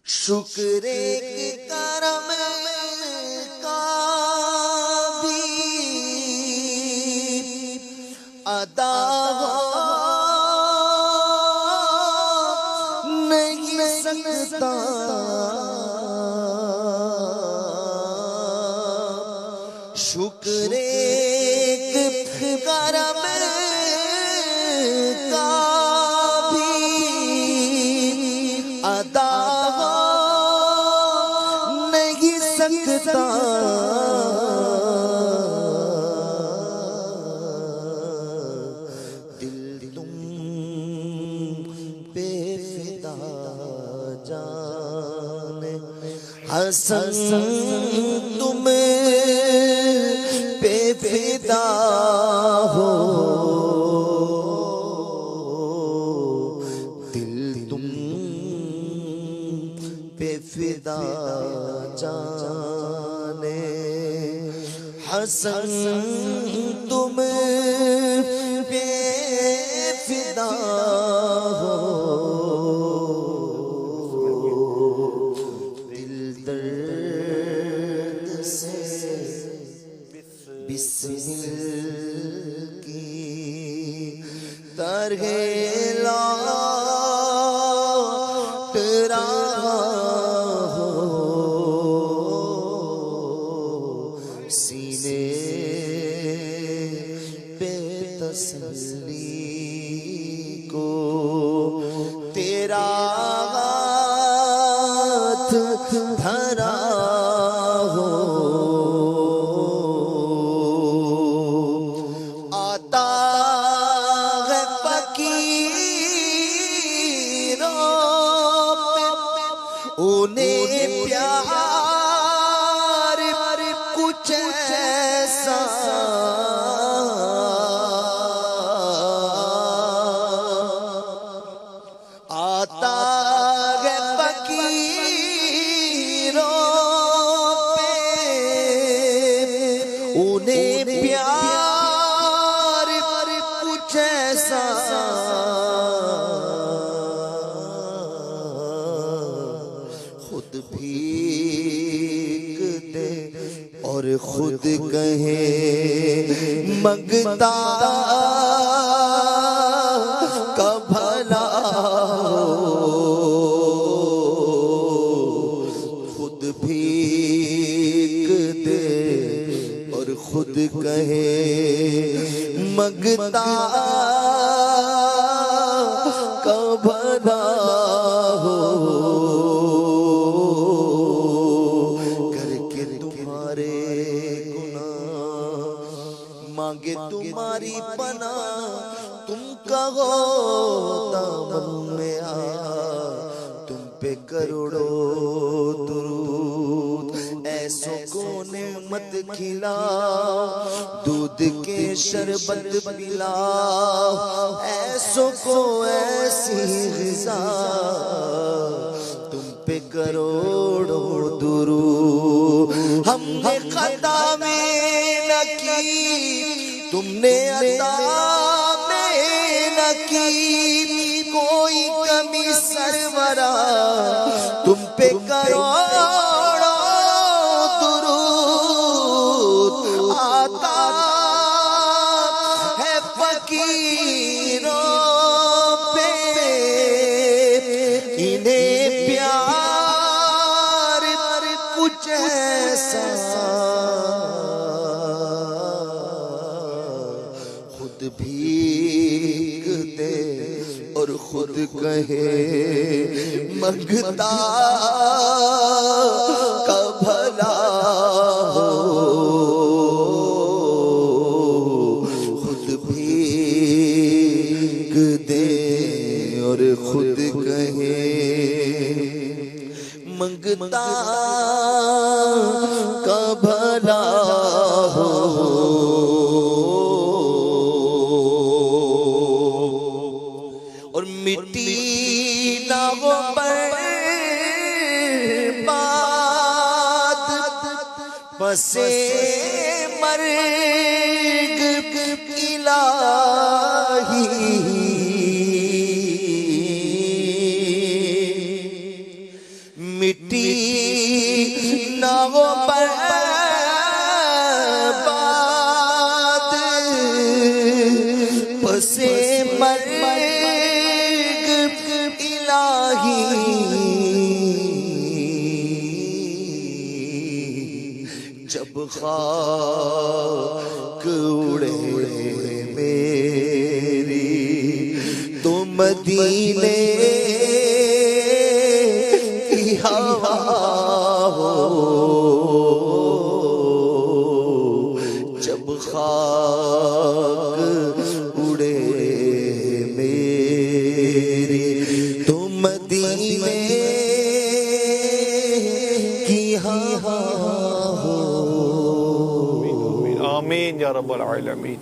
शुक्र एक करम का भी अदा नहीं सकता। शुक्र एक करम का भी अदा नहीं सकता। दिल तुम पे फिदा जाने हसन तुम पे फिदा हो। दिल तुम पे फिदा जाने हसन तुम पे फिदा हो। दिल दर्द से बिस्मिल की तरह लौट रहा हो। सीने पे तसल्ली को तेरा हाथ धरा हो। आता है फकीरों पे उन्हें प्यार कुछ ऐसा आता है फकीरों पे उन्हें प्यार कुछ ऐसा खुद भीख दे और खुद कहे मंगता का भला हो। खुद भीख दे और खुद कहे मंगता का भला हो। करके तुम्हारे गुनाह मांगे तुम्हारी पनाह तुम कहो दामन में आ तुम पे करोड़ों दुरूद ऐसों को नेमत खिलाओ दूध के शरबत पिलाओ ऐसों को ऐसी ग़िज़ा तुम पे करोड़ों दुरूद। हमने खता में न की तुमने अता में न की कोई कमी सरवरा तुम पे करोड़ों दुरूद। आता है फकीरों पे इन्हें प्यार कुछ ऐसा खुद भीख दे और खुद कहे मंगता का भला हो। खुद भीख दे और खुद कहे मंगता का भला हो। और मिट्टी ना वो बर्बाद बसे मर्ग इलाही मिट्टी ना हो बर्बाद पसे मर्ग इलाही जब खाक उड़े मेरी तो मदीने की हवा हो जब खाक उड़े मेरी तो मदीने की हवा हो। आमीन या रब्बल आलमीन।